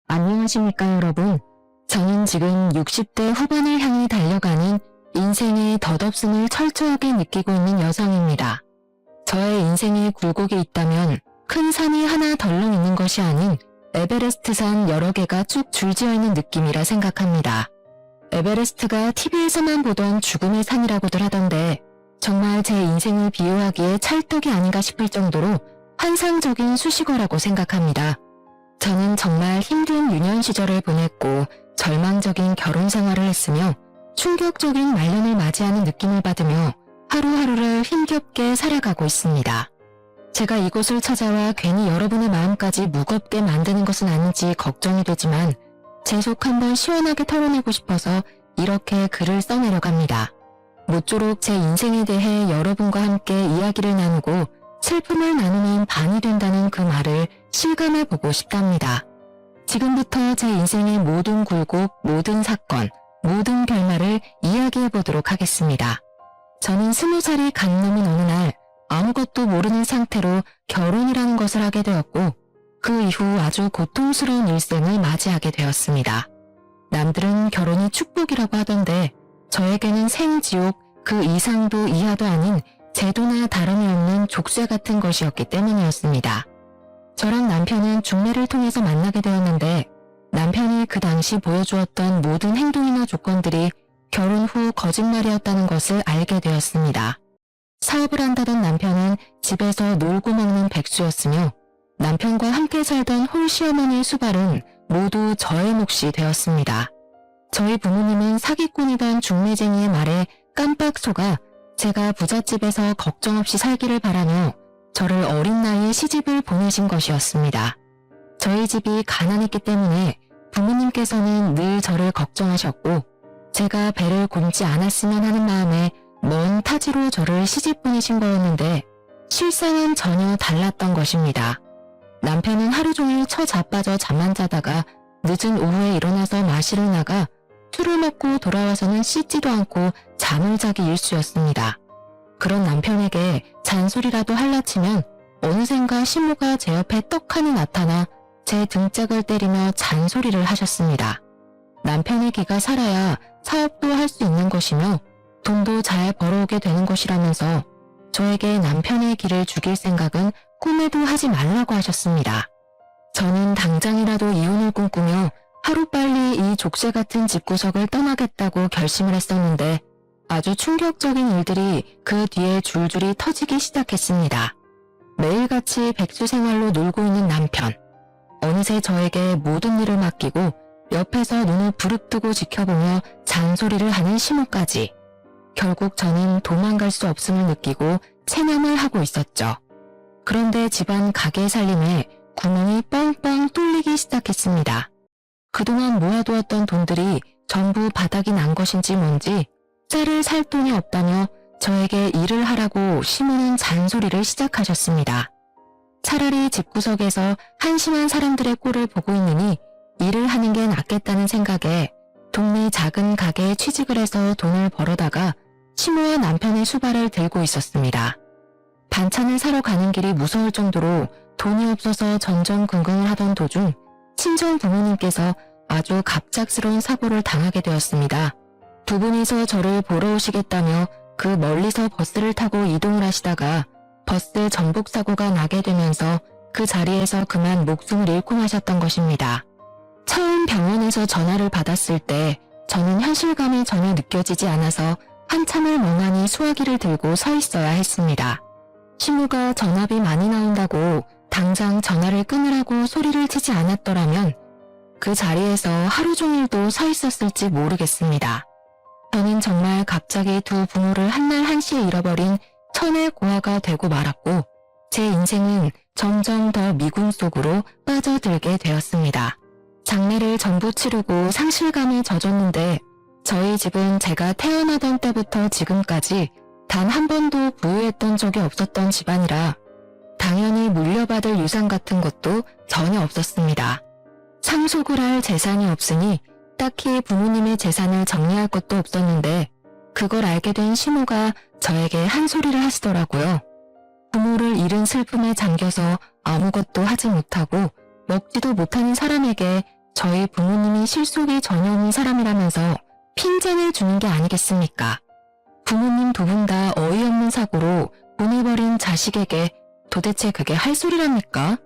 안녕하십니까 여러분. 저는 지금 60대 후반을 향해 달려가는 인생의 덧없음을 철저하게 느끼고 있는 여성입니다. 저의 인생에 굴곡이 있다면 큰 산이 하나 덜렁 있는 것이 아닌 에베레스트산 여러 개가 쭉 줄지어 있는 느낌이라 생각합니다. 에베레스트가 TV에서만 보던 죽음의 산이라고들 하던데 정말 제 인생을 비유하기에 찰떡이 아닌가 싶을 정도로 환상적인 수식어라고 생각합니다. 저는 정말 힘든 유년 시절을 보냈고 절망적인 결혼 생활을 했으며 충격적인 말년을 맞이하는 느낌을 받으며 하루하루를 힘겹게 살아가고 있습니다. 제가 이곳을 찾아와 괜히 여러분의 마음까지 무겁게 만드는 것은 아닌지 걱정이 되지만 제 속 한번 시원하게 털어내고 싶어서 이렇게 글을 써내려갑니다. 모쪼록 제 인생에 대해 여러분과 함께 이야기를 나누고 슬픔을 나누면 반이 된다는 그 말을 실감해보고 싶답니다. 지금부터 제 인생의 모든 굴곡, 모든 사건, 모든 결말을 이야기해보도록 하겠습니다. 저는 20살이 갓 넘은 어느 날 아무것도 모르는 상태로 결혼이라는 것을 하게 되었고 그 이후 아주 고통스러운 일생을 맞이하게 되었습니다. 남들은 결혼이 축복이라고 하던데 저에게는 생지옥 그 이상도 이하도 아닌 제도나 다름이 없는 족쇄 같은 것이었기 때문이었습니다. 저랑 남편은 중매를 통해서 만나게 되었는데 남편이 그 당시 보여주었던 모든 행동이나 조건들이 결혼 후 거짓말이었다는 것을 알게 되었습니다. 사업을 한다던 남편은 집에서 놀고 먹는 백수였으며 남편과 함께 살던 홀시어머니의 수발은 모두 저의 몫이 되었습니다. 저희 부모님은 사기꾼이던 중매쟁이의 말에 깜빡 속아 제가 부잣집에서 걱정 없이 살기를 바라며 저를 어린 나이에 시집을 보내신 것이었습니다. 저희 집이 가난했기 때문에 부모님께서는 늘 저를 걱정하셨고 제가 배를 굼지 않았으면 하는 마음에 먼 타지로 저를 시집 보내신 거였는데 실상은 전혀 달랐던 것입니다. 남편은 하루 종일 처자빠져 잠만 자다가 늦은 오후에 일어나서 마시러 나가 술을 먹고 돌아와서는 씻지도 않고 잠을 자기 일쑤였습니다. 그런 남편에게 잔소리라도 할라치면 어느샌가 시모가 제 옆에 떡하니 나타나 제 등짝을 때리며 잔소리를 하셨습니다. 남편의 기가 살아야 사업도 할 수 있는 것이며 돈도 잘 벌어오게 되는 것이라면서 저에게 남편의 기를 죽일 생각은 꿈에도 하지 말라고 하셨습니다. 저는 당장이라도 이혼을 꿈꾸며 하루빨리 이 족쇄 같은 집구석을 떠나겠다고 결심을 했었는데 아주 충격적인 일들이 그 뒤에 줄줄이 터지기 시작했습니다. 매일같이 백수 생활로 놀고 있는 남편, 어느새 저에게 모든 일을 맡기고 옆에서 눈을 부릅뜨고 지켜보며 잔소리를 하는 시모까지. 결국 저는 도망갈 수 없음을 느끼고 체념을 하고 있었죠. 그런데 집안 가게 살림에 구멍이 뻥뻥 뚫리기 시작했습니다. 그동안 모아두었던 돈들이 전부 바닥이 난 것인지 뭔지 쌀을 살 돈이 없다며 저에게 일을 하라고 시모는 잔소리를 시작하셨습니다. 차라리 집구석에서 한심한 사람들의 꼴을 보고 있느니 일을 하는 게 낫겠다는 생각에 동네 작은 가게에 취직을 해서 돈을 벌어다가 시모와 남편의 수발을 들고 있었습니다. 반찬을 사러 가는 길이 무서울 정도로 돈이 없어서 전전긍긍을 하던 도중 친정 부모님께서 아주 갑작스러운 사고를 당하게 되었습니다. 두 분이서 저를 보러 오시겠다며 그 멀리서 버스를 타고 이동을 하시다가 버스 전복 사고가 나게 되면서 그 자리에서 그만 목숨을 잃고 마셨던 것입니다. 처음 병원에서 전화를 받았을 때 저는 현실감이 전혀 느껴지지 않아서 한참을 멍하니 수화기를 들고 서 있어야 했습니다. 시모가 전화비 많이 나온다고 당장 전화를 끊으라고 소리를 치지 않았더라면 그 자리에서 하루 종일도 서 있었을지 모르겠습니다. 저는 정말 갑자기 두 부모를 한날 한시에 잃어버린 천의 고아가 되고 말았고 제 인생은 점점 더 미궁 속으로 빠져들게 되었습니다. 장례를 전부 치르고 상실감에 젖었는데 저희 집은 제가 태어나던 때부터 지금까지 단 한 번도 부유했던 적이 없었던 집안이라 당연히 물려받을 유산 같은 것도 전혀 없었습니다. 상속을 할 재산이 없으니 딱히 부모님의 재산을 정리할 것도 없었는데 그걸 알게 된 시모가 저에게 한 소리를 하시더라고요. 부모를 잃은 슬픔에 잠겨서 아무것도 하지 못하고 먹지도 못하는 사람에게 저희 부모님이 실속이 전혀 없는 사람이라면서 핀잔을 주는 게 아니겠습니까? 부모님 두 분 다 어이없는 사고로 보내버린 자식에게 도대체 그게 할 소리랍니까?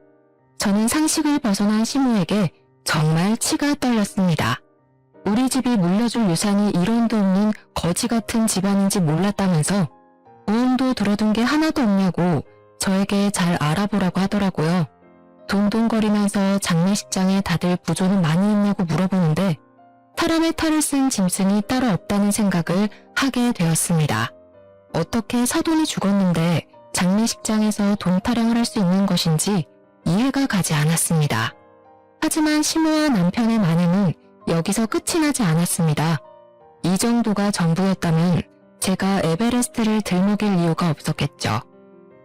저는 상식을 벗어난 시모에게 정말 치가 떨렸습니다. 우리 집이 물려줄 유산이 1원도 없는 거지 같은 집안인지 몰랐다면서 보험도 들어둔 게 하나도 없냐고 저에게 잘 알아보라고 하더라고요. 동동거리면서 장례식장에 다들 부조는 많이 있냐고 물어보는데 사람의 탈을 쓴 짐승이 따로 없다는 생각을 하게 되었습니다. 어떻게 사돈이 죽었는데 장례식장에서 돈 타령을 할 수 있는 것인지 이해가 가지 않았습니다. 하지만 시모와 남편의 만행은 여기서 끝이 나지 않았습니다. 이 정도가 전부였다면 제가 에베레스트를 들먹일 이유가 없었겠죠.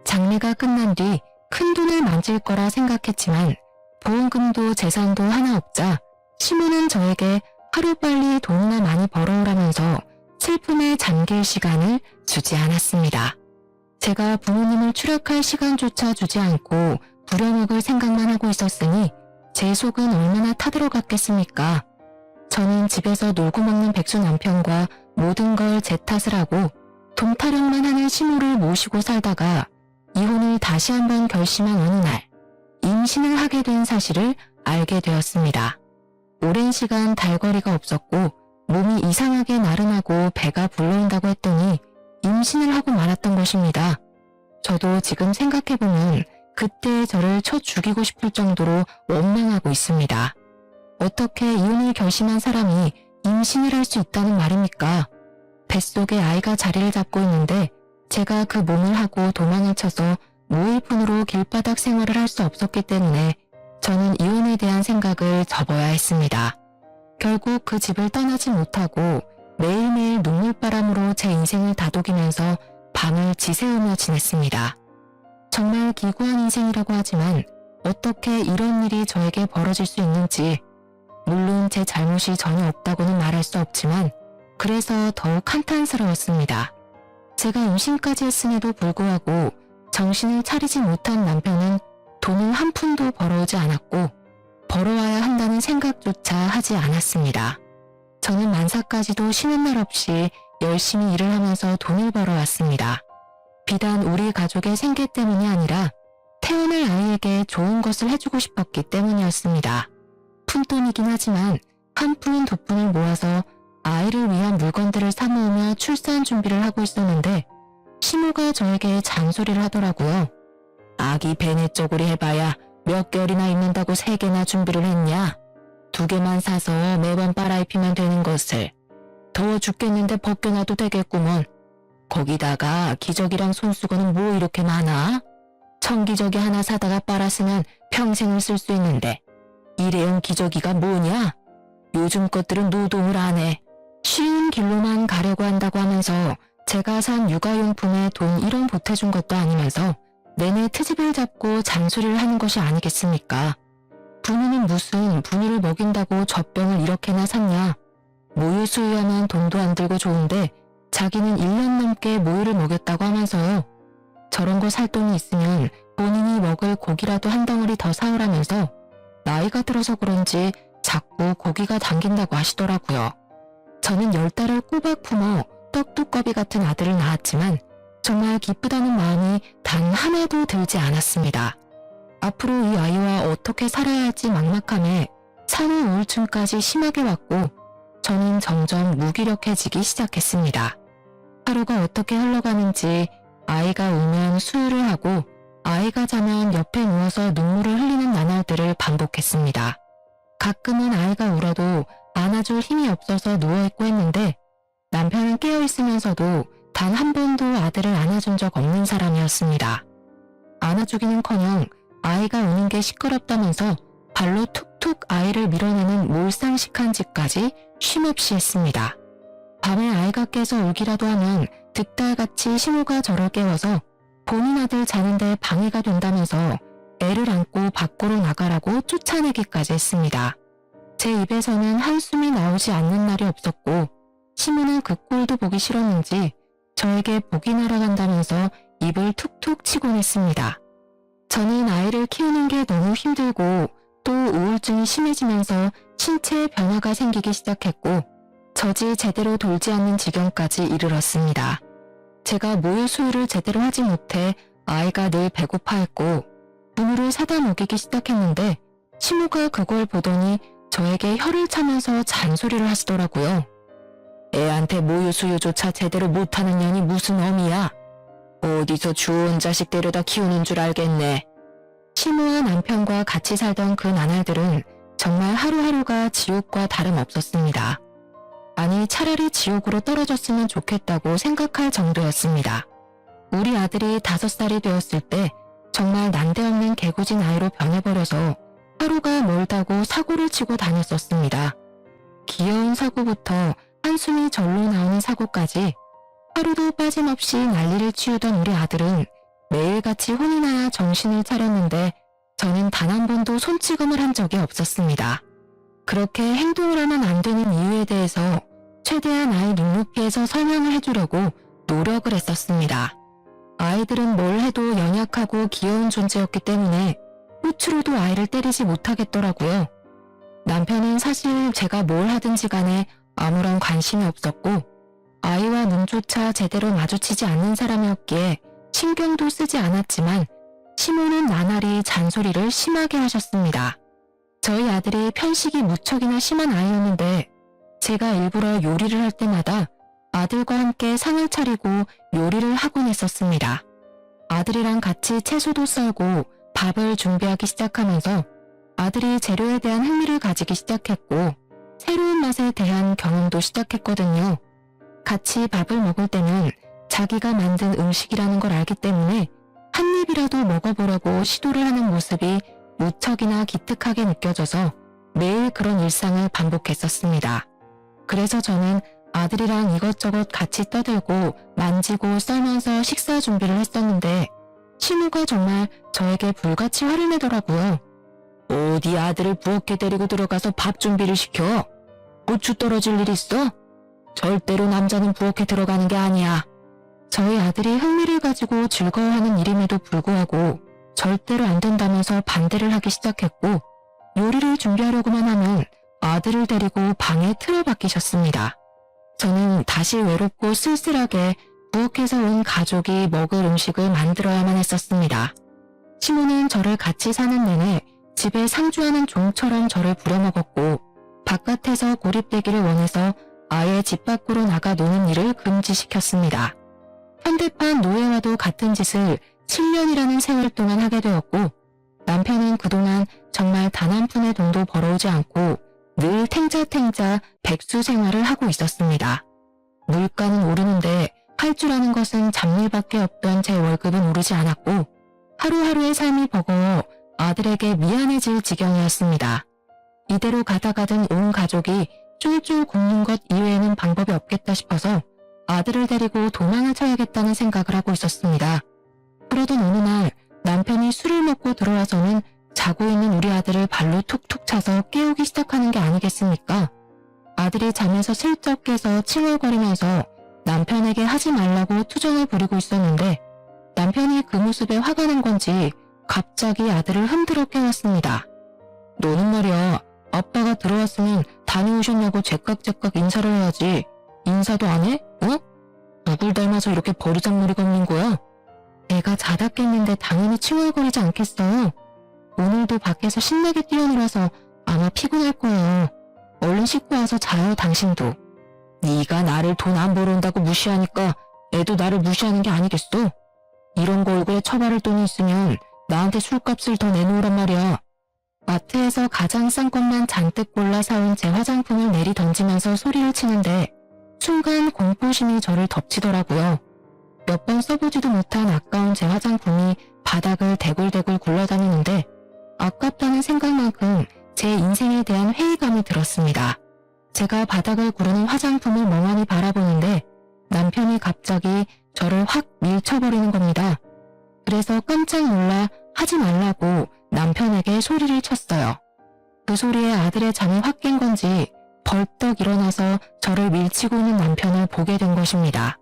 장례가 끝난 뒤 큰돈을 만질 거라 생각했지만 보험금도 재산도 하나 없자 시모는 저에게 하루빨리 돈이나 많이 벌어오라면서 슬픔에 잠길 시간을 주지 않았습니다. 제가 부모님을 추락할 시간조차 주지 않고 부려먹을 생각만 하고 있었으니 제 속은 얼마나 타들어갔겠습니까? 저는 집에서 놀고 먹는 백수 남편과 모든 걸 제 탓을 하고 돈 타령만 하는 시모를 모시고 살다가 이혼을 다시 한번 결심한 어느 날 임신을 하게 된 사실을 알게 되었습니다. 오랜 시간 달거리가 없었고 몸이 이상하게 나른하고 배가 불러온다고 했더니 임신을 하고 말았던 것입니다. 저도 지금 생각해보면 그때의 저를 쳐 죽이고 싶을 정도로 원망하고 있습니다. 어떻게 이혼을 결심한 사람이 임신을 할 수 있다는 말입니까? 뱃속에 아이가 자리를 잡고 있는데 제가 그 몸을 하고 도망을 쳐서 무일푼으로 길바닥 생활을 할 수 없었기 때문에 저는 이혼에 대한 생각을 접어야 했습니다. 결국 그 집을 떠나지 못하고 매일매일 눈물바람으로 제 인생을 다독이면서 밤을 지새우며 지냈습니다. 정말 기구한 인생이라고 하지만 어떻게 이런 일이 저에게 벌어질 수 있는지, 물론 제 잘못이 전혀 없다고는 말할 수 없지만 그래서 더욱 한탄스러웠습니다. 제가 임신까지 했음에도 불구하고 정신을 차리지 못한 남편은 돈을 한 푼도 벌어오지 않았고 벌어와야 한다는 생각조차 하지 않았습니다. 저는 만사까지도 쉬는 날 없이 열심히 일을 하면서 돈을 벌어왔습니다. 비단 우리 가족의 생계 때문이 아니라 태어날 아이에게 좋은 것을 해주고 싶었기 때문이었습니다. 푼돈이긴 하지만 한 푼 두 푼을 모아서 아이를 위한 물건들을 사 모으며 출산 준비를 하고 있었는데 시모가 저에게 잔소리를 하더라고요. 아기 배내 쪼그리 해봐야 몇 개월이나 있는다고 3개나 준비를 했냐? 2개만 사서 매번 빨아입히면 되는 것을. 더워 죽겠는데 벗겨놔도 되겠구먼. 거기다가 기저귀랑 손수건은 뭐 이렇게 많아? 청기저귀 하나 사다가 빨았으면 평생을 쓸 수 있는데 일회용 기저귀가 뭐냐? 요즘 것들은 노동을 안 해. 쉬운 길로만 가려고 한다고 하면서 제가 산 육아용품에 돈 1원 보태준 것도 아니면서 내내 트집을 잡고 잔소리를 하는 것이 아니겠습니까? 분유는 무슨 분유를 먹인다고 젖병을 이렇게나 샀냐? 모유 수유하면 돈도 안 들고 좋은데 자기는 1년 넘게 모유를 먹였다고 하면서요. 저런 거 살 돈이 있으면 본인이 먹을 고기라도 한 덩어리 더 사오라면서 나이가 들어서 그런지 자꾸 고기가 당긴다고 하시더라고요. 저는 10달을 꼬박 품어 떡두꺼비 같은 아들을 낳았지만 정말 기쁘다는 마음이 단 하나도 들지 않았습니다. 앞으로 이 아이와 어떻게 살아야 할지 막막함에 산후 우울증까지 심하게 왔고 저는 점점 무기력해지기 시작했습니다. 하루가 어떻게 흘러가는지 아이가 울면 수유를 하고 아이가 자면 옆에 누워서 눈물을 흘리는 나날들을 반복했습니다. 가끔은 아이가 울어도 안아줄 힘이 없어서 누워있고 했는데 남편은 깨어있으면서도 단 한 번도 아들을 안아준 적 없는 사람이었습니다. 안아주기는커녕 아이가 우는 게 시끄럽다면서 발로 툭툭 아이를 밀어내는 몰상식한 짓까지 쉼없이 했습니다. 밤에 아이가 깨서 울기라도 하면 득달같이 시모가 저를 깨워서 본인 아들 자는데 방해가 된다면서 애를 안고 밖으로 나가라고 쫓아내기까지 했습니다. 제 입에서는 한숨이 나오지 않는 날이 없었고 시모는 그 꼴도 보기 싫었는지 저에게 복이 날아간다면서 입을 툭툭 치곤 했습니다. 저는 아이를 키우는 게 너무 힘들고 또 우울증이 심해지면서 신체에 변화가 생기기 시작했고 젖이 제대로 돌지 않는 지경까지 이르렀습니다. 제가 모유 수유를 제대로 하지 못해 아이가 늘 배고파했고 분유를 사다 먹이기 시작했는데 시모가 그걸 보더니 저에게 혀를 차면서 잔소리를 하시더라고요. 애한테 모유 수유조차 제대로 못하는 년이 무슨 어미야. 어디서 좋은 자식 데려다 키우는 줄 알겠네. 시모와 남편과 같이 살던 그 나날들은 정말 하루하루가 지옥과 다름없었습니다. 아니 차라리 지옥으로 떨어졌으면 좋겠다고 생각할 정도였습니다. 우리 아들이 5살이 되었을 때 정말 난데없는 개구진 아이로 변해버려서 하루가 멀다고 사고를 치고 다녔었습니다. 귀여운 사고부터 한숨이 절로 나오는 사고까지 하루도 빠짐없이 난리를 치우던 우리 아들은 매일같이 혼이 나야 정신을 차렸는데 저는 단 한 번도 손찌검을 한 적이 없었습니다. 그렇게 행동을 하면 안 되는 이유에 대해서 최대한 아이 눈높이에서 설명을 해주려고 노력을 했었습니다. 아이들은 뭘 해도 연약하고 귀여운 존재였기 때문에 후추로도 아이를 때리지 못하겠더라고요. 남편은 사실 제가 뭘 하든지 간에 아무런 관심이 없었고 아이와 눈조차 제대로 마주치지 않는 사람이었기에 신경도 쓰지 않았지만 시모는 나날이 잔소리를 심하게 하셨습니다. 저희 아들이 편식이 무척이나 심한 아이였는데 제가 일부러 요리를 할 때마다 아들과 함께 상을 차리고 요리를 하곤 했었습니다. 아들이랑 같이 채소도 썰고 밥을 준비하기 시작하면서 아들이 재료에 대한 흥미를 가지기 시작했고 새로운 맛에 대한 경험도 시작했거든요. 같이 밥을 먹을 때는 자기가 만든 음식이라는 걸 알기 때문에 한 입이라도 먹어보려고 시도를 하는 모습이 무척이나 기특하게 느껴져서 매일 그런 일상을 반복했었습니다. 그래서 저는 아들이랑 이것저것 같이 떠들고 만지고 썰면서 식사 준비를 했었는데 시모가 정말 저에게 불같이 화를 내더라고요. 어디 아들을 부엌에 데리고 들어가서 밥 준비를 시켜? 고추 떨어질 일 있어? 절대로 남자는 부엌에 들어가는 게 아니야. 저희 아들이 흥미를 가지고 즐거워하는 일임에도 불구하고 절대로 안 된다면서 반대를 하기 시작했고 요리를 준비하려고만 하면 아들을 데리고 방에 틀어박히셨습니다. 저는 다시 외롭고 쓸쓸하게 부엌에서 온 가족이 먹을 음식을 만들어야만 했었습니다. 시모는 저를 같이 사는 내내 집에 상주하는 종처럼 저를 부려먹었고 바깥에서 고립되기를 원해서 아예 집 밖으로 나가 노는 일을 금지시켰습니다. 현대판 노예와도 같은 짓을 7년이라는 세월 동안 하게 되었고 남편은 그동안 정말 단 한 푼의 돈도 벌어오지 않고 늘 탱자탱자 백수 생활을 하고 있었습니다. 물가는 오르는데 할 줄 아는 것은 잡일밖에 없던 제 월급은 오르지 않았고 하루하루의 삶이 버거워 아들에게 미안해질 지경이었습니다. 이대로 가다가든 온 가족이 쫄쫄 굶는 것 이외에는 방법이 없겠다 싶어서 아들을 데리고 도망을 쳐야겠다는 생각을 하고 있었습니다. 그러던 어느 날 남편이 술을 먹고 들어와서는 자고 있는 우리 아들을 발로 툭툭 차서 깨우기 시작하는 게 아니겠습니까? 아들이 잠에서 슬쩍 깨서 칭얼거리면서 남편에게 하지 말라고 투정을 부리고 있었는데 남편이 그 모습에 화가 난 건지 갑자기 아들을 흔들어 깨웠습니다. 너는 말이야, 아빠가 들어왔으면 다녀오셨냐고 제깍제깍 인사를 해야지. 인사도 안 해? 어? 누굴 닮아서 이렇게 버르장머리가 없는 거야? 애가 자다 깼는데 당연히 칭얼거리지 않겠어요. 오늘도 밖에서 신나게 뛰어놀아서 아마 피곤할 거예요. 얼른 씻고 와서 자요, 당신도. 네가 나를 돈 안 벌어온다고 무시하니까 애도 나를 무시하는 게 아니겠어? 이런 거 얼굴에 처바를 돈이 있으면 나한테 술값을 더 내놓으란 말이야. 마트에서 가장 싼 것만 잔뜩 골라 사온 제 화장품을 내리 던지면서 소리를 치는데 순간 공포심이 저를 덮치더라고요. 몇 번 써보지도 못한 아까운 제 화장품이 바닥을 대굴대굴 굴러다니는데 아깝다는 생각만큼 제 인생에 대한 회의감이 들었습니다. 제가 바닥을 구르는 화장품을 멍하니 바라보는데 남편이 갑자기 저를 확 밀쳐버리는 겁니다. 그래서 깜짝 놀라 하지 말라고 남편에게 소리를 쳤어요. 그 소리에 아들의 잠이 확 깬 건지 벌떡 일어나서 저를 밀치고 있는 남편을 보게 된 것입니다.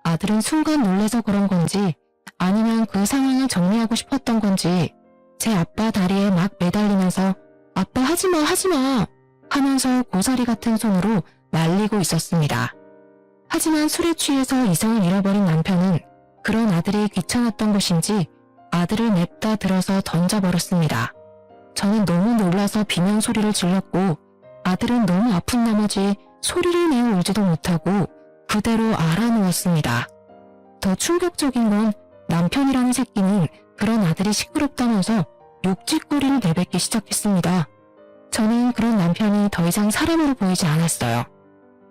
아들은 순간 놀래서 그런 건지 아니면 그 상황을 정리하고 싶었던 건지 제 아빠 다리에 막 매달리면서 아빠 하지마 하지마 하면서 고사리 같은 손으로 말리고 있었습니다. 하지만 술에 취해서 이성을 잃어버린 남편은 그런 아들이 귀찮았던 것인지 아들을 냅다 들어서 던져버렸습니다. 저는 너무 놀라서 비명소리를 질렀고 아들은 너무 아픈 나머지 소리를 내어 울지도 못하고 그대로 알아누웠습니다. 더 충격적인 건 남편이라는 새끼는 그런 아들이 시끄럽다면서 욕짓거리를 내뱉기 시작했습니다. 저는 그런 남편이 더 이상 사람으로 보이지 않았어요.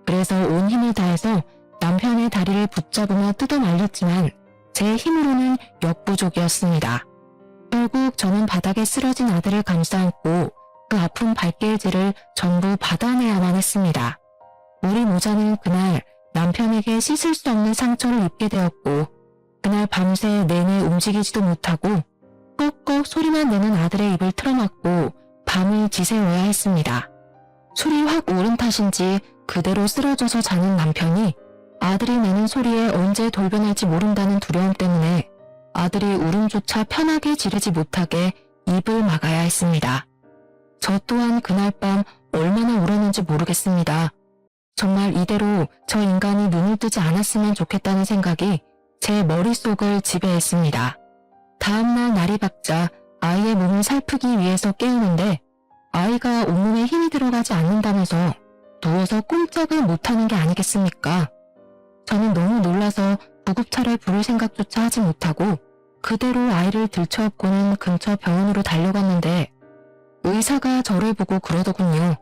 그래서 온 힘을 다해서 남편의 다리를 붙잡으며 뜯어 말렸지만 제 힘으로는 역부족이었습니다. 결국 저는 바닥에 쓰러진 아들을 감싸안고 그 아픈 발길질을 전부 받아내야만 했습니다. 우리 모자는 그날 남편에게 씻을 수 없는 상처를 입게 되었고 그날 밤새 내내 움직이지도 못하고 꺽꺽 소리만 내는 아들의 입을 틀어막고 밤을 지새워야 했습니다. 술이 확 오른 탓인지 그대로 쓰러져서 자는 남편이 아들이 내는 소리에 언제 돌변할지 모른다는 두려움 때문에 아들이 울음조차 편하게 지르지 못하게 입을 막아야 했습니다. 저 또한 그날 밤 얼마나 울었는지 모르겠습니다. 정말 이대로 저 인간이 눈을 뜨지 않았으면 좋겠다는 생각이 제 머릿속을 지배했습니다. 다음날 날이 밝자 아이의 몸을 살피기 위해서 깨우는데 아이가 온몸에 힘이 들어가지 않는다면서 누워서 꼼짝을 못하는 게 아니겠습니까? 저는 너무 놀라서 구급차를 부를 생각조차 하지 못하고 그대로 아이를 들쳐업고는 근처 병원으로 달려갔는데 의사가 저를 보고 그러더군요.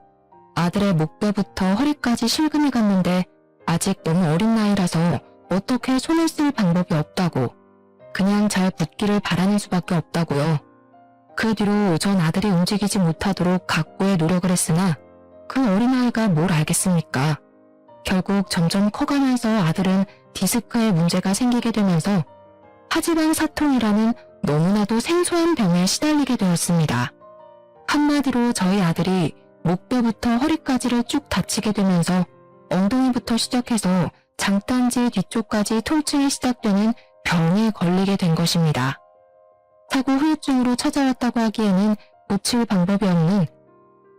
아들의 목뼈부터 허리까지 실금이 갔는데 아직 너무 어린 나이라서 어떻게 손을 쓸 방법이 없다고 그냥 잘 붙기를 바라는 수밖에 없다고요. 그 뒤로 전 아들이 움직이지 못하도록 각고의 노력을 했으나 그 어린아이가 뭘 알겠습니까? 결국 점점 커가면서 아들은 디스크에 문제가 생기게 되면서 하지방 사통이라는 너무나도 생소한 병에 시달리게 되었습니다. 한마디로 저희 아들이 목뼈부터 허리까지를 쭉 다치게 되면서 엉덩이부터 시작해서 장딴지 뒤쪽까지 통증이 시작되는 병에 걸리게 된 것입니다. 사고 후유증으로 찾아왔다고 하기에는 고칠 방법이 없는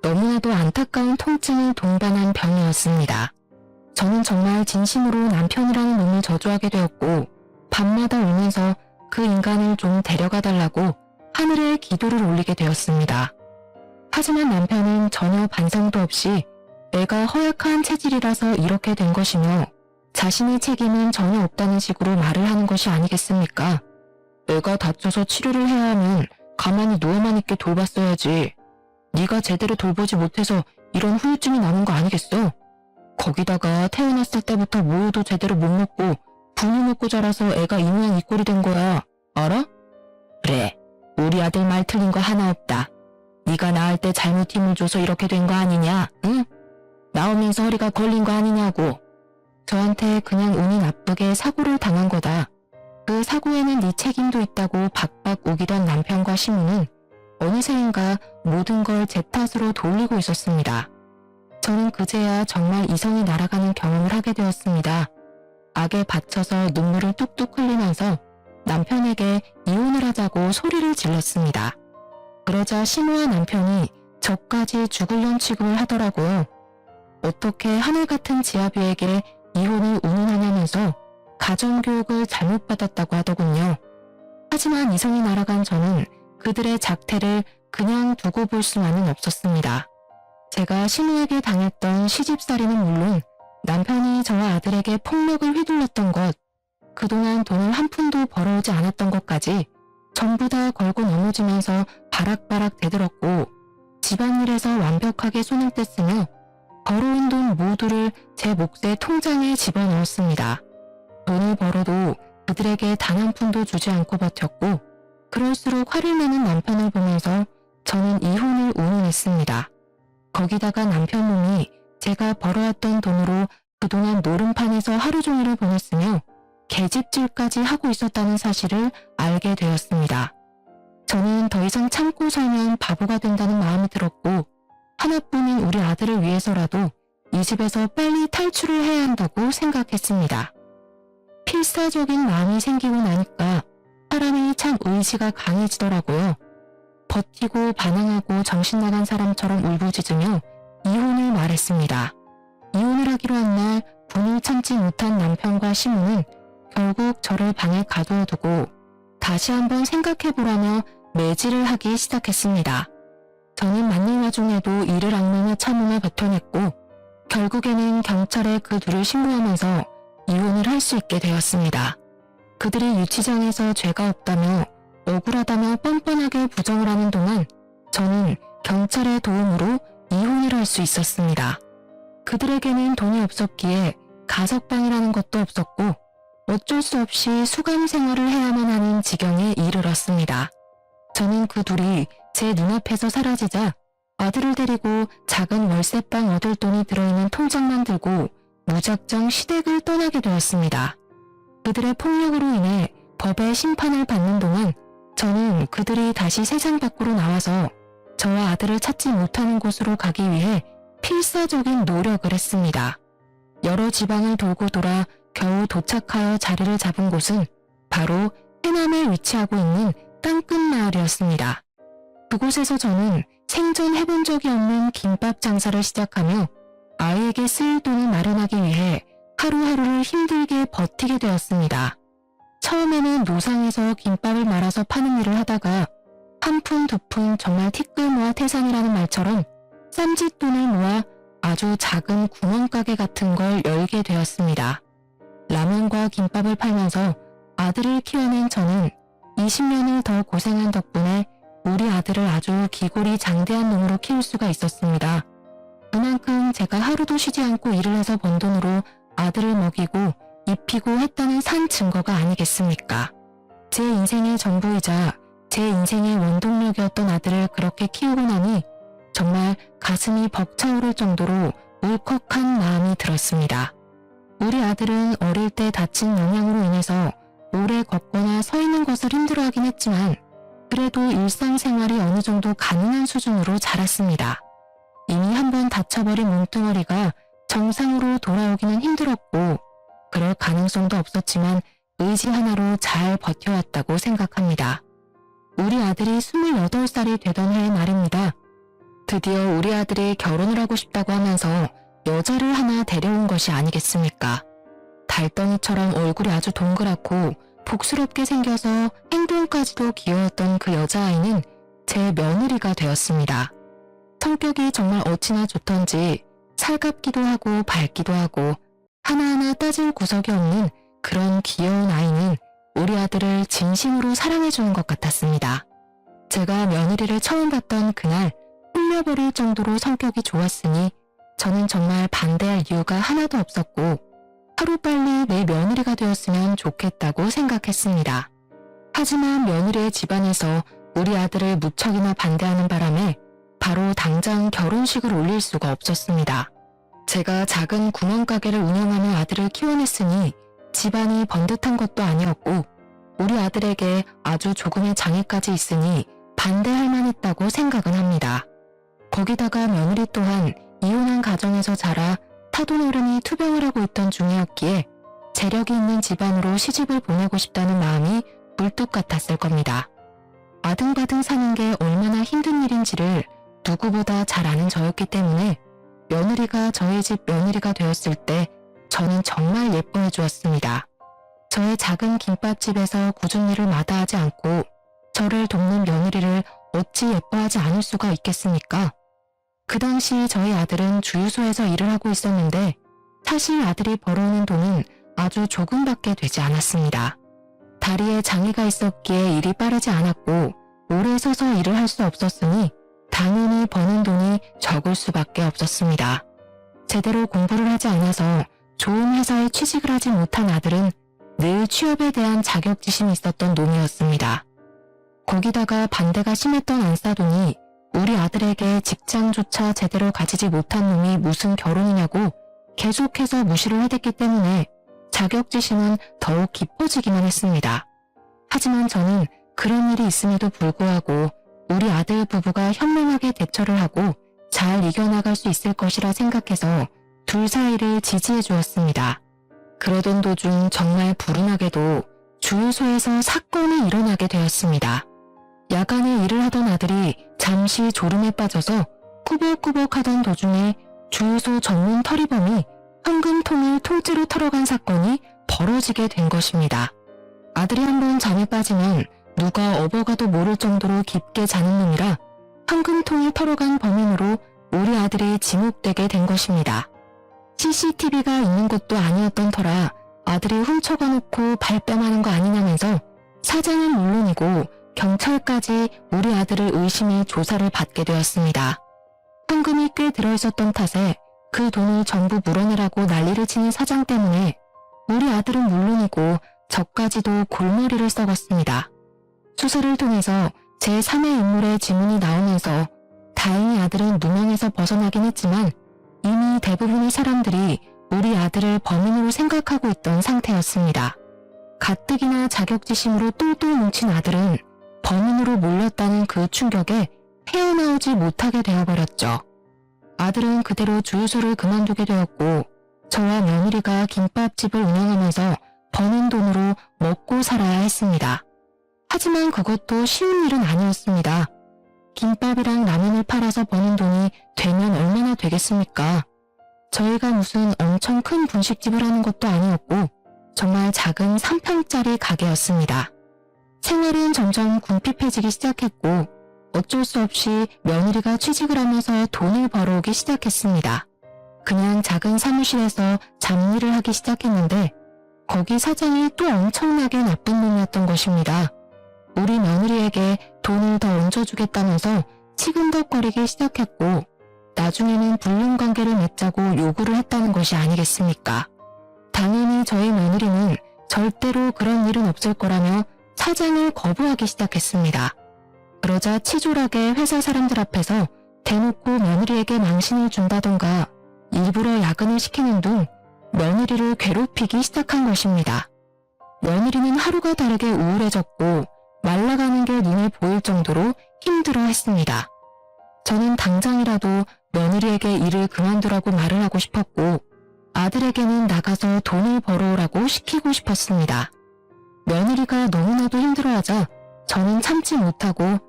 너무나도 안타까운 통증을 동반한 병이었습니다. 저는 정말 진심으로 남편이라는 놈을 저주하게 되었고 밤마다 울면서 그 인간을 좀 데려가 달라고 하늘에 기도를 올리게 되었습니다. 하지만 남편은 전혀 반성도 없이 애가 허약한 체질이라서 이렇게 된 것이며 자신의 책임은 전혀 없다는 식으로 말을 하는 것이 아니겠습니까? 애가 다쳐서 치료를 해야 하면 가만히 누워만 있게 돌봤어야지. 네가 제대로 돌보지 못해서 이런 후유증이 나는 거 아니겠어? 거기다가 태어났을 때부터 모유도 제대로 못 먹고 분유 먹고 자라서 애가 이 모양 이 꼴이 된 거야. 알아? 그래, 우리 아들 말 틀린 거 하나 없다. 네가 낳을 때 잘못 힘을 줘서 이렇게 된 거 아니냐? 응? 나오면서 허리가 걸린 거 아니냐고. 저한테 그냥 운이 나쁘게 사고를 당한 거다. 그 사고에는 네 책임도 있다고 박박 우기던 남편과 시모는 어느새인가 모든 걸 제 탓으로 돌리고 있었습니다. 저는 그제야 정말 이성이 날아가는 경험을 하게 되었습니다. 악에 받쳐서 눈물을 뚝뚝 흘리면서 남편에게 이혼을 하자고 소리를 질렀습니다. 그러자 시모와 남편이 저까지 죽을년 취급을 하더라고요. 어떻게 하늘 같은 지아비에게 이혼을 운운하냐면서 가정교육을 잘못 받았다고 하더군요. 하지만 이성이 날아간 저는 그들의 작태를 그냥 두고 볼 수만은 없었습니다. 제가 시모에게 당했던 시집살이는 물론 남편이 저와 아들에게 폭력을 휘둘렀던 것, 그동안 돈을 한 푼도 벌어오지 않았던 것까지 전부 다 걸고 넘어지면서 바락바락 대들었고 집안일에서 완벽하게 손을 뗐으며 벌어온 돈 모두를 제 몫의 통장에 집어넣었습니다. 돈을 벌어도 그들에게 단 한 푼도 주지 않고 버텼고 그럴수록 화를 내는 남편을 보면서 저는 이혼을 운운했습니다. 거기다가 남편 놈이 제가 벌어왔던 돈으로 그동안 노름판에서 하루 종일을 보냈으며 계집질까지 하고 있었다는 사실을 알게 되었습니다. 저는 더 이상 참고 살면 바보가 된다는 마음이 들었고 하나뿐인 우리 아들을 위해서라도 이 집에서 빨리 탈출을 해야 한다고 생각했습니다. 필사적인 마음이 생기고 나니까 사람이 참 의지가 강해지더라고요. 버티고 반항하고 정신나간 사람처럼 울부짖으며 이혼을 시무는 말했습니다. 이혼을 하기로 한 날 분을 참지 못한 남편과 시무는 결국 저를 방에 가두어 두고 다시 한번 생각해보라며 매질을 하기 시작했습니다. 저는 맞는 와중에도 이를 악물며 참음을 버텨냈고 결국에는 경찰에 그 둘을 신고하면서 이혼을 할 수 있게 되었습니다. 그들이 유치장에서 죄가 없다며 억울하다며 뻔뻔하게 부정을 하는 동안 저는 경찰의 도움으로 이혼을 할 수 있었습니다. 그들에게는 돈이 없었기에 가석방이라는 것도 없었고 어쩔 수 없이 수감 생활을 해야만 하는 지경에 이르렀습니다. 저는 그 둘이 제 눈앞에서 사라지자 아들을 데리고 작은 월세방 얻을 돈이 들어있는 통장만 들고 무작정 시댁을 떠나게 되었습니다. 그들의 폭력으로 인해 법의 심판을 받는 동안 저는 그들이 다시 세상 밖으로 나와서 저와 아들을 찾지 못하는 곳으로 가기 위해 필사적인 노력을 했습니다. 여러 지방을 돌고 돌아 겨우 도착하여 자리를 잡은 곳은 바로 해남에 위치하고 있는 땅끝 마을이었습니다. 그곳에서 저는 생전 해본 적이 없는 김밥 장사를 시작하며 아이에게 쓸 돈을 마련하기 위해 하루하루를 힘들게 버티게 되었습니다. 처음에는 노상에서 김밥을 말아서 파는 일을 하다가 한 푼 두 푼 정말 티끌 모아 태산이라는 말처럼 쌈짓돈을 모아 아주 작은 구멍가게 같은 걸 열게 되었습니다. 라면과 김밥을 팔면서 아들을 키워낸 저는 20년을 더 고생한 덕분에 우리 아들을 아주 기골이 장대한 놈으로 키울 수가 있었습니다. 그만큼 제가 하루도 쉬지 않고 일을 해서 번 돈으로 아들을 먹이고 입히고 했다는 산 증거가 아니겠습니까? 제 인생의 전부이자 제 인생의 원동력이었던 아들을 그렇게 키우고 나니 정말 가슴이 벅차오를 정도로 울컥한 마음이 들었습니다. 우리 아들은 어릴 때 다친 영향으로 인해서 오래 걷거나 서 있는 것을 힘들어하긴 했지만 그래도 일상생활이 어느 정도 가능한 수준으로 자랐습니다. 이미 한번 다쳐버린 몸뚱어리가 정상으로 돌아오기는 힘들었고 그럴 가능성도 없었지만 의지 하나로 잘 버텨왔다고 생각합니다. 우리 아들이 28살이 되던 해의 말입니다. 드디어 우리 아들이 결혼을 하고 싶다고 하면서 여자를 하나 데려온 것이 아니겠습니까? 달덩이처럼 얼굴이 아주 동그랗고 복스럽게 생겨서 행동까지도 귀여웠던 그 여자아이는 제 며느리가 되었습니다. 성격이 정말 어찌나 좋던지 살갑기도 하고 밝기도 하고 하나하나 따질 구석이 없는 그런 귀여운 아이는 우리 아들을 진심으로 사랑해주는 것 같았습니다. 제가 며느리를 처음 봤던 그날 홀려버릴 정도로 성격이 좋았으니 저는 정말 반대할 이유가 하나도 없었고 하루빨리 내 며느리가 되었으면 좋겠다고 생각했습니다. 하지만 며느리의 집안에서 우리 아들을 무척이나 반대하는 바람에 바로 당장 결혼식을 올릴 수가 없었습니다. 제가 작은 구멍가게를 운영하며 아들을 키워냈으니 집안이 번듯한 것도 아니었고 우리 아들에게 아주 조금의 장애까지 있으니 반대할 만했다고 생각은 합니다. 거기다가 며느리 또한 이혼한 가정에서 자라 타도나름이 투병을 하고 있던 중이었기에 재력이 있는 집안으로 시집을 보내고 싶다는 마음이 굴뚝 같았을 겁니다. 아등바등 사는 게 얼마나 힘든 일인지를 누구보다 잘 아는 저였기 때문에 며느리가 저희 집 며느리가 되었을 때 저는 정말 예뻐해 주었습니다. 저의 작은 김밥집에서 굳은 일을 마다하지 않고 저를 돕는 며느리를 어찌 예뻐하지 않을 수가 있겠습니까? 그 당시 저희 아들은 주유소에서 일을 하고 있었는데 사실 아들이 벌어오는 돈은 아주 조금밖에 되지 않았습니다. 다리에 장애가 있었기에 일이 빠르지 않았고 오래 서서 일을 할 수 없었으니 당연히 버는 돈이 적을 수밖에 없었습니다. 제대로 공부를 하지 않아서 좋은 회사에 취직을 하지 못한 아들은 늘 취업에 대한 자격지심이 있었던 놈이었습니다. 거기다가 반대가 심했던 안싸돈이 우리 아들에게 직장조차 제대로 가지지 못한 놈이 무슨 결혼이냐고 계속해서 무시를 해댔기 때문에 자격지심은 더욱 깊어지기만 했습니다. 하지만 저는 그런 일이 있음에도 불구하고 우리 아들 부부가 현명하게 대처를 하고 잘 이겨나갈 수 있을 것이라 생각해서 둘 사이를 지지해 주었습니다. 그러던 도중 정말 불운하게도 주유소에서 사건이 일어나게 되었습니다. 야간에 일을 하던 아들이 잠시 졸음에 빠져서 꾸벅꾸벅 하던 도중에 주유소 전문 털이범이 현금통을 통째로 털어간 사건이 벌어지게 된 것입니다. 아들이 한번 잠에 빠지면 누가 업어가도 모를 정도로 깊게 자는 놈이라 현금통을 털어간 범인으로 우리 아들이 지목되게 된 것입니다. CCTV가 있는 곳도 아니었던 터라 아들이 훔쳐가 놓고 발뺌하는 거 아니냐면서 사장은 물론이고 경찰까지 우리 아들을 의심해 조사를 받게 되었습니다. 현금이 꽤 들어있었던 탓에 그 돈을 전부 물어내라고 난리를 치는 사장 때문에 우리 아들은 물론이고 저까지도 골머리를 썩었습니다. 수사를 통해서 제3의 인물의 지문이 나오면서 다행히 아들은 누명에서 벗어나긴 했지만 이미 대부분의 사람들이 우리 아들을 범인으로 생각하고 있던 상태였습니다. 가뜩이나 자격지심으로 똘똘 뭉친 아들은 범인으로 몰렸다는 그 충격에 헤어나오지 못하게 되어버렸죠. 아들은 그대로 주유소를 그만두게 되었고 저와 며느리가 김밥집을 운영하면서 버는 돈으로 먹고 살아야 했습니다. 하지만 그것도 쉬운 일은 아니었습니다. 김밥이랑 라면을 팔아서 버는 돈이 되면 얼마나 되겠습니까? 저희가 무슨 엄청 큰 분식집을 하는 것도 아니었고 정말 작은 3평짜리 가게였습니다. 생활은 점점 궁핍해지기 시작했고 어쩔 수 없이 며느리가 취직을 하면서 돈을 벌어오기 시작했습니다. 그냥 작은 사무실에서 잡일을 하기 시작했는데 거기 사장이 또 엄청나게 나쁜 놈이었던 것입니다. 우리 며느리에게 돈을 더 얹어주겠다면서 치근덕거리기 시작했고 나중에는 불륜관계를 맺자고 요구를 했다는 것이 아니겠습니까? 당연히 저희 며느리는 절대로 그런 일은 없을 거라며 사장을 거부하기 시작했습니다. 그러자 치졸하게 회사 사람들 앞에서 대놓고 며느리에게 망신을 준다던가 일부러 야근을 시키는 등 며느리를 괴롭히기 시작한 것입니다. 며느리는 하루가 다르게 우울해졌고 말라가는 게 눈에 보일 정도로 힘들어했습니다. 저는 당장이라도 며느리에게 일을 그만두라고 말을 하고 싶었고 아들에게는 나가서 돈을 벌어오라고 시키고 싶었습니다. 며느리가 너무나도 힘들어하자 저는 참지 못하고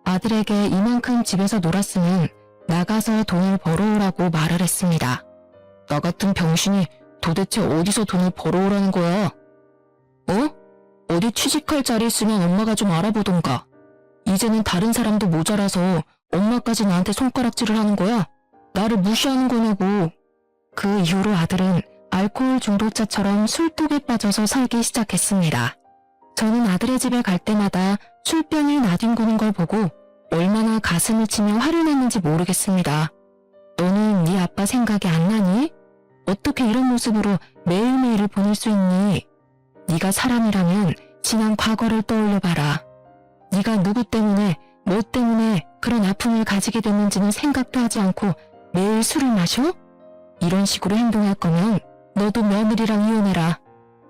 아들에게 이만큼 집에서 놀았으면 나가서 돈을 벌어오라고 말을 했습니다. 나 같은 병신이 도대체 어디서 돈을 벌어오라는 거야? 어디 취직할 자리 있으면 엄마가 좀 알아보던가. 이제는 다른 사람도 모자라서 엄마까지 나한테 손가락질을 하는 거야? 나를 무시하는 거냐고. 그 이후로 아들은 알코올 중독자처럼 술독에 빠져서 살기 시작했습니다. 저는 아들의 집에 갈 때마다 술병을 나뒹구는 걸 보고 얼마나 가슴을 치며 화를 냈는지 모르겠습니다. 너는 네 아빠 생각이 안 나니? 어떻게 이런 모습으로 매일매일을 보낼 수 있니? 네가 사람이라면 지난 과거를 떠올려봐라. 네가 누구 때문에 뭐 때문에 그런 아픔을 가지게 됐는지는 생각도 하지 않고 매일 술을 마셔? 이런 식으로 행동할 거면 너도 며느리랑 이혼해라.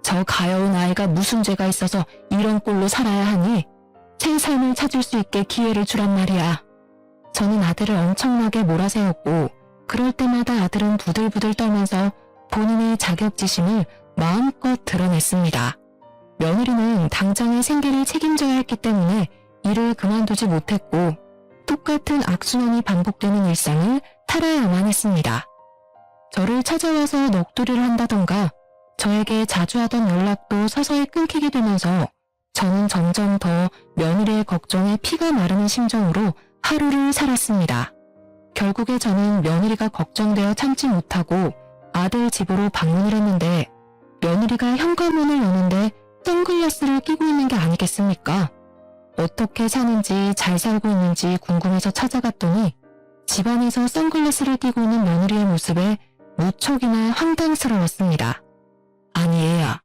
저 가여운 아이가 무슨 죄가 있어서 이런 꼴로 살아야 하니? 새 삶을 찾을 수 있게 기회를 주란 말이야. 저는 아들을 엄청나게 몰아세웠고 그럴 때마다 아들은 부들부들 떨면서 본인의 자격지심을 마음껏 드러냈습니다. 며느리는 당장의 생계를 책임져야 했기 때문에 일을 그만두지 못했고 똑같은 악순환이 반복되는 일상을 살아야만 했습니다. 저를 찾아와서 넋두리를 한다던가 저에게 자주 하던 연락도 서서히 끊기게 되면서 저는 점점 더 며느리의 걱정에 피가 마르는 심정으로 하루를 살았습니다. 결국에 저는 며느리가 걱정되어 참지 못하고 아들 집으로 방문을 했는데 며느리가 현관문을 여는데 선글라스를 끼고 있는 게 아니겠습니까? 어떻게 사는지 잘 살고 있는지 궁금해서 찾아갔더니 집안에서 선글라스를 끼고 있는 며느리의 모습에 무척이나 황당스러웠습니다. 아니 얘야,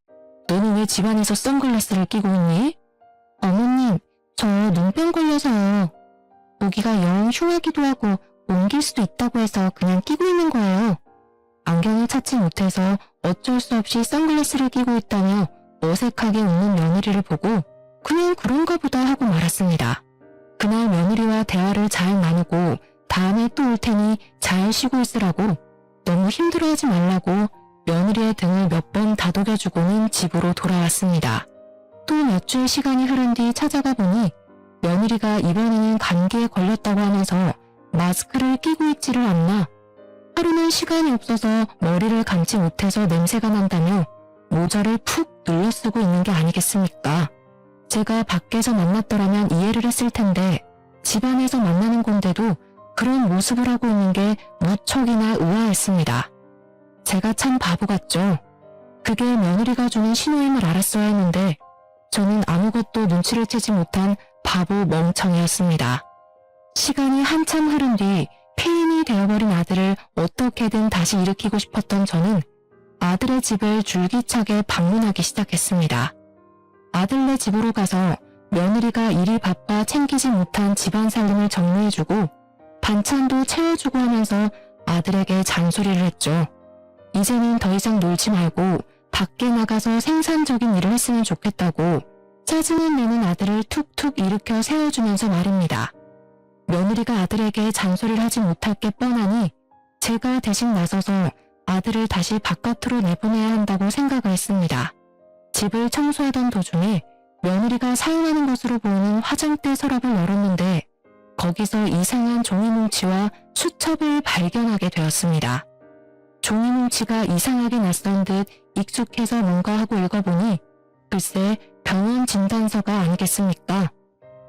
너는 왜 집안에서 선글라스를 끼고 있니? 어머님, 저 눈병 걸려서요. 보기가 영 흉하기도 하고 옮길 수도 있다고 해서 그냥 끼고 있는 거예요. 안경을 찾지 못해서 어쩔 수 없이 선글라스를 끼고 있다며 어색하게 웃는 며느리를 보고 그냥 그런가 보다 하고 말았습니다. 그날 며느리와 대화를 잘 나누고 다음에 또 올 테니 잘 쉬고 있으라고 너무 힘들어하지 말라고 며느리의 등을 몇 번 다독여주고는 집으로 돌아왔습니다. 또 몇 주의 시간이 흐른 뒤 찾아가 보니 며느리가 이번에는 감기에 걸렸다고 하면서 마스크를 끼고 있지를 않나 하루는 시간이 없어서 머리를 감지 못해서 냄새가 난다며 모자를 푹 눌러 쓰고 있는 게 아니겠습니까? 제가 밖에서 만났더라면 이해를 했을 텐데 집안에서 만나는 건데도 그런 모습을 하고 있는 게 무척이나 의아했습니다. 제가 참 바보 같죠? 그게 며느리가 주는 신호임을 알았어야 했는데 저는 아무것도 눈치를 채지 못한 바보 멍청이였습니다. 시간이 한참 흐른 뒤 폐인이 되어버린 아들을 어떻게든 다시 일으키고 싶었던 저는 아들의 집을 줄기차게 방문하기 시작했습니다. 아들네 집으로 가서 며느리가 일이 바빠 챙기지 못한 집안 살림을 정리해주고 반찬도 채워주고 하면서 아들에게 잔소리를 했죠. 이제는 더 이상 놀지 말고 밖에 나가서 생산적인 일을 했으면 좋겠다고 짜증을 내는 아들을 툭툭 일으켜 세워주면서 말입니다. 며느리가 아들에게 잔소리를 하지 못할 게 뻔하니 제가 대신 나서서 아들을 다시 바깥으로 내보내야 한다고 생각을 했습니다. 집을 청소하던 도중에 며느리가 사용하는 것으로 보이는 화장대 서랍을 열었는데 거기서 이상한 종이뭉치와 수첩을 발견하게 되었습니다. 종이뭉치가 이상하게 낯선 듯 익숙해서 뭔가 하고 읽어보니 글쎄 병원 진단서가 아니겠습니까?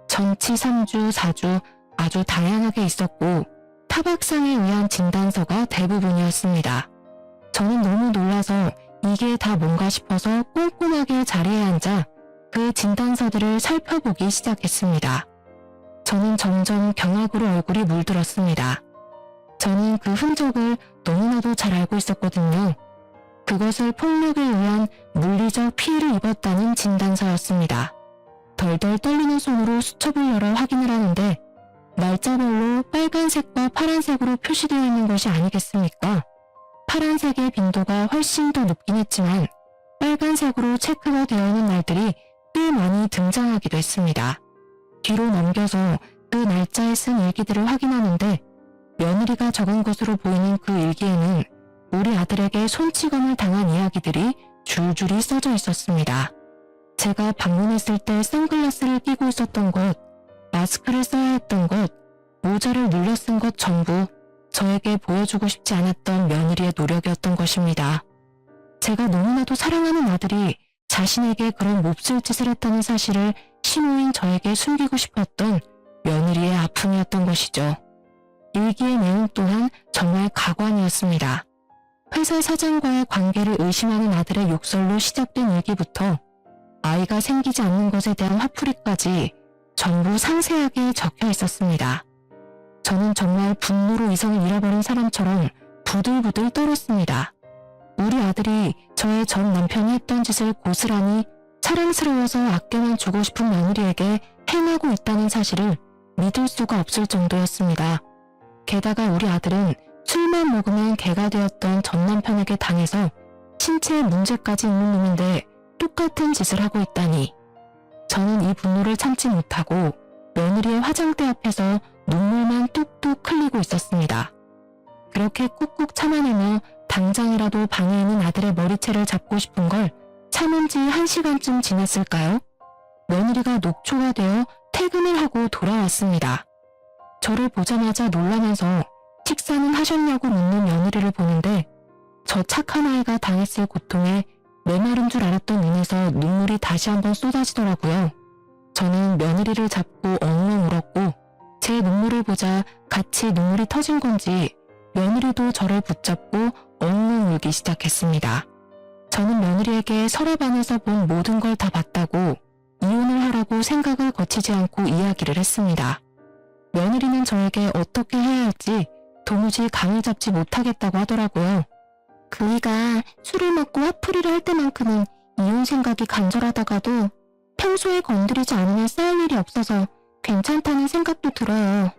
전치 3주, 4주 아주 다양하게 있었고 타박상에 의한 진단서가 대부분이었습니다. 저는 너무 놀라서 이게 다 뭔가 싶어서 꼼꼼하게 자리에 앉아 그 진단서들을 살펴보기 시작했습니다. 저는 점점 경악으로 얼굴이 물들었습니다. 저는 그 흔적을 너무나도 잘 알고 있었거든요. 그것을 폭력에 의한 물리적 피해를 입었다는 진단서였습니다. 덜덜 떨리는 손으로 수첩을 열어 확인을 하는데 날짜별로 빨간색과 파란색으로 표시되어 있는 것이 아니겠습니까? 파란색의 빈도가 훨씬 더 높긴 했지만 빨간색으로 체크가 되어 있는 날들이 꽤 많이 등장하기도 했습니다. 뒤로 넘겨서 그 날짜에 쓴 일기들을 확인하는데 며느리가 적은 것으로 보이는 그 일기에는 우리 아들에게 손찌검을 당한 이야기들이 줄줄이 써져 있었습니다. 제가 방문했을 때 선글라스를 끼고 있었던 것, 마스크를 써야 했던 것, 모자를 눌러 쓴 것 전부 저에게 보여주고 싶지 않았던 며느리의 노력이었던 것입니다. 제가 너무나도 사랑하는 아들이 자신에게 그런 몹쓸 짓을 했다는 사실을 신호인 저에게 숨기고 싶었던 며느리의 아픔이었던 것이죠. 일기의 내용 또한 정말 가관이었습니다. 회사 사장과의 관계를 의심하는 아들의 욕설로 시작된 일기부터 아이가 생기지 않는 것에 대한 화풀이까지 전부 상세하게 적혀 있었습니다. 저는 정말 분노로 이성을 잃어버린 사람처럼 부들부들 떨었습니다. 우리 아들이 저의 전 남편이 했던 짓을 고스란히 사랑스러워서 아껴만 주고 싶은 며느리에게 행하고 있다는 사실을 믿을 수가 없을 정도였습니다. 게다가 우리 아들은 술만 먹으면 개가 되었던 전 남편에게 당해서 신체에 문제까지 있는 놈인데 똑같은 짓을 하고 있다니. 저는 이 분노를 참지 못하고 며느리의 화장대 앞에서 눈물만 뚝뚝 흘리고 있었습니다. 그렇게 꾹꾹 참아내며 당장이라도 방에 있는 아들의 머리채를 잡고 싶은 걸 참은 지 1시간쯤 지났을까요? 며느리가 녹초가 되어 퇴근을 하고 돌아왔습니다. 저를 보자마자 놀라면서 식사는 하셨냐고 묻는 며느리를 보는데 저 착한 아이가 당했을 고통에 메마른 줄 알았던 눈에서 눈물이 다시 한번 쏟아지더라고요. 저는 며느리를 잡고 엉엉 울었고 제 눈물을 보자 같이 눈물이 터진 건지 며느리도 저를 붙잡고 엉엉 울기 시작했습니다. 저는 며느리에게 서랍 안에서 본 모든 걸 다 봤다고 이혼을 하라고 생각을 거치지 않고 이야기를 했습니다. 며느리는 저에게 어떻게 해야 할지 도무지 감을 잡지 못하겠다고 하더라고요. 그이가 술을 먹고 화풀이를 할 때만큼은 이혼 생각이 간절하다가도 평소에 건드리지 않으면 쌓일 일이 없어서 괜찮다는 생각도 들어요.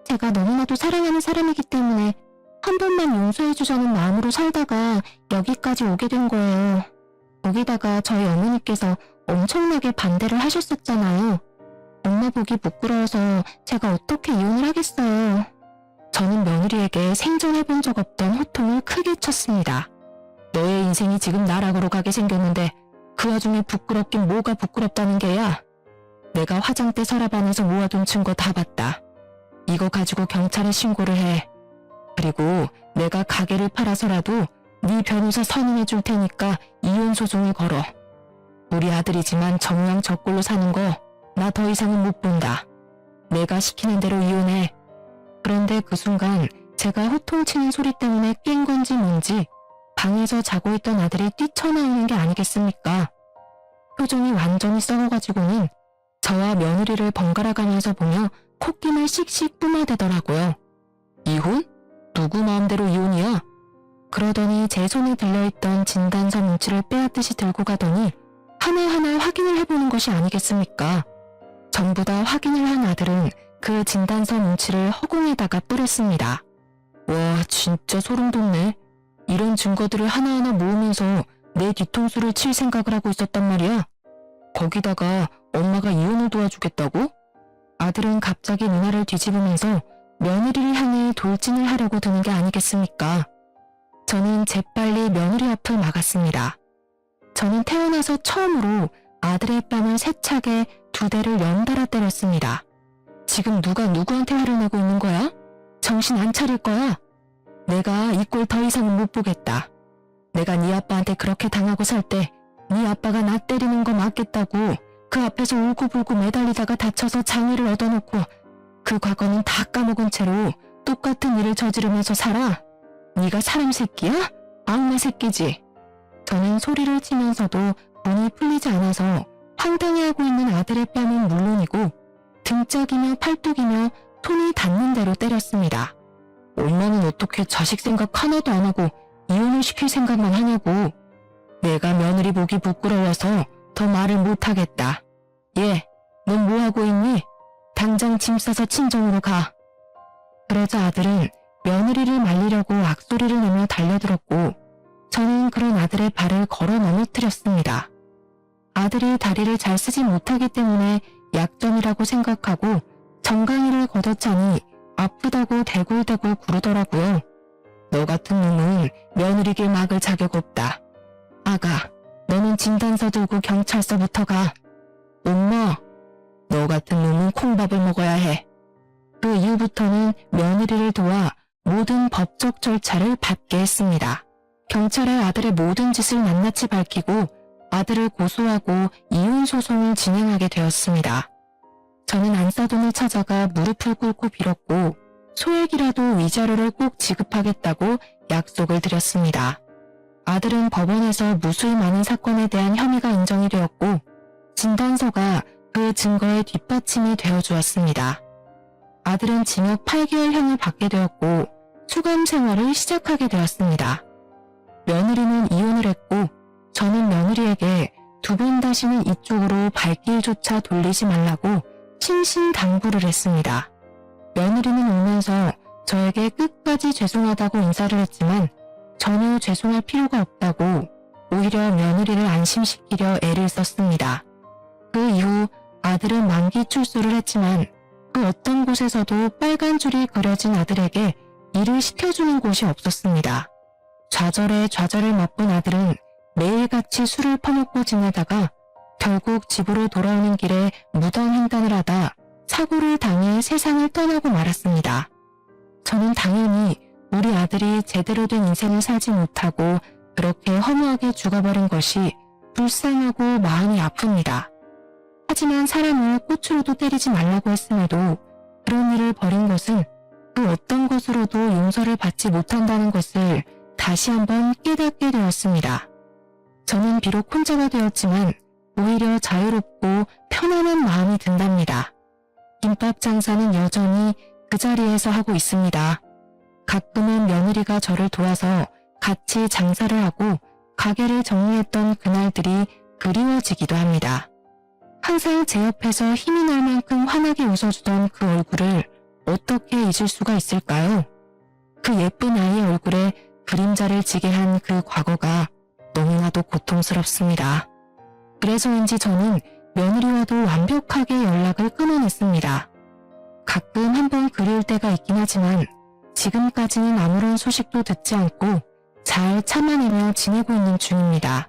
제가 너무나도 사랑하는 사람이기 때문에 한 번만 용서해주자는 마음으로 살다가 여기까지 오게 된 거예요. 거기다가 저희 어머니께서 엄청나게 반대를 하셨었잖아요. 엄마 보기 부끄러워서 제가 어떻게 이혼을 하겠어요. 저는 며느리에게 생전해본 적 없던 호통을 크게 쳤습니다. 너의 인생이 지금 나락으로 가게 생겼는데 그 와중에 부끄럽긴 뭐가 부끄럽다는 게야. 내가 화장대 서랍 안에서 모아둔 증거 다 봤다. 이거 가지고 경찰에 신고를 해. 그리고 내가 가게를 팔아서라도 네 변호사 선임해 줄 테니까 이혼 소송을 걸어. 우리 아들이지만 정녕 저꼴로 사는 거 나 더 이상은 못 본다. 내가 시키는 대로 이혼해. 그런데 그 순간 제가 호통치는 소리 때문에 깬 건지 뭔지 방에서 자고 있던 아들이 뛰쳐나오는 게 아니겠습니까? 표정이 완전히 썩어가지고는 저와 며느리를 번갈아 가면서 보며 콧김을 씩씩 뿜어대더라고요. 이혼? 누구 마음대로 이혼이야? 그러더니 제 손에 들려있던 진단서 뭉치를 빼앗듯이 들고 가더니 하나하나 확인을 해보는 것이 아니겠습니까? 전부 다 확인을 한 아들은 그 진단서 뭉치를 허공에다가 뿌렸습니다. 와, 진짜 소름 돋네. 이런 증거들을 하나하나 모으면서 내 뒤통수를 칠 생각을 하고 있었단 말이야. 거기다가 엄마가 이혼을 도와주겠다고? 아들은 갑자기 누나를 뒤집으면서 며느리를 향해 돌진을 하려고 드는 게 아니겠습니까? 저는 재빨리 며느리 앞을 막았습니다. 저는 태어나서 처음으로 아들의 뺨을 세차게 2대를 연달아 때렸습니다. 지금 누가 누구한테 화를 내고 있는 거야? 정신 안 차릴 거야? 내가 이 꼴 더 이상은 못 보겠다. 내가 네 아빠한테 그렇게 당하고 살 때 네 아빠가 나 때리는 거 맞겠다고 그 앞에서 울고불고 매달리다가 다쳐서 장애를 얻어놓고 그 과거는 다 까먹은 채로 똑같은 일을 저지르면서 살아? 네가 사람 새끼야? 악마 새끼지. 저는 소리를 치면서도 본이 풀리지 않아서 황당해하고 있는 아들의 뺨은 물론이고 등짝이며 팔뚝이며 손이 닿는 대로 때렸습니다. 엄마는 어떻게 자식 생각 하나도 안 하고 이혼을 시킬 생각만 하냐고. 내가 며느리 보기 부끄러워서 더 말을 못하겠다. 얘, 넌 뭐하고 있니? 당장 짐 싸서 친정으로 가. 그러자 아들은 며느리를 말리려고 악소리를 내며 달려들었고 저는 그런 아들의 발을 걸어 넘어뜨렸습니다. 아들이 다리를 잘 쓰지 못하기 때문에 약점이라고 생각하고 정강이를 걷어차니 아프다고 대굴대굴 구르더라고요. 너 같은 놈은 며느리길 막을 자격 없다. 아가, 너는 진단서 들고 경찰서부터 가. 엄마, 너 같은 놈은 콩밥을 먹어야 해. 그 이후부터는 며느리를 도와 모든 법적 절차를 밟게 했습니다. 경찰에 아들의 모든 짓을 낱낱이 밝히고 아들을 고소하고 이혼 소송을 진행하게 되었습니다. 저는 안사돈을 찾아가 무릎을 꿇고 빌었고 소액이라도 위자료를 꼭 지급하겠다고 약속을 드렸습니다. 아들은 법원에서 무수히 많은 사건에 대한 혐의가 인정이 되었고 진단서가 그 증거의 뒷받침이 되어주었습니다. 아들은 징역 8개월형을 받게 되었고 수감 생활을 시작하게 되었습니다. 며느리는 이혼을 했고 저는 며느리에게 2번 다시는 이쪽으로 발길조차 돌리지 말라고 신신당부를 했습니다. 며느리는 울면서 저에게 끝까지 죄송하다고 인사를 했지만 전혀 죄송할 필요가 없다고 오히려 며느리를 안심시키려 애를 썼습니다. 그 이후 아들은 만기 출소를 했지만 그 어떤 곳에서도 빨간 줄이 그려진 아들에게 일을 시켜주는 곳이 없었습니다. 좌절에 좌절을 맛본 아들은 매일같이 술을 퍼먹고 지내다가 결국 집으로 돌아오는 길에 무단 횡단을 하다 사고를 당해 세상을 떠나고 말았습니다. 저는 당연히 우리 아들이 제대로 된 인생을 살지 못하고 그렇게 허무하게 죽어버린 것이 불쌍하고 마음이 아픕니다. 하지만 사람을 꽃으로도 때리지 말라고 했음에도 그런 일을 벌인 것은 그 어떤 것으로도 용서를 받지 못한다는 것을 다시 한번 깨닫게 되었습니다. 저는 비록 혼자가 되었지만 오히려 자유롭고 편안한 마음이 든답니다. 김밥 장사는 여전히 그 자리에서 하고 있습니다. 가끔은 며느리가 저를 도와서 같이 장사를 하고 가게를 정리했던 그날들이 그리워지기도 합니다. 항상 제 옆에서 힘이 날 만큼 환하게 웃어주던 그 얼굴을 어떻게 잊을 수가 있을까요? 그 예쁜 아이의 얼굴에 그림자를 지게 한 그 과거가 너무나도 고통스럽습니다. 그래서인지 저는 며느리와도 완벽하게 연락을 끊어냈습니다. 가끔 한번 그리울 때가 있긴 하지만 지금까지는 아무런 소식도 듣지 않고 잘 참아내며 지내고 있는 중입니다.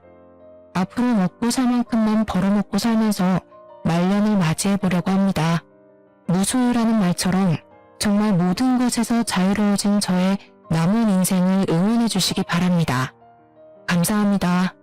앞으로 먹고 살 만큼만 벌어먹고 살면서 말년을 맞이해보려고 합니다. 무소유라는 말처럼 정말 모든 것에서 자유로워진 저의 남은 인생을 응원해 주시기 바랍니다. 감사합니다.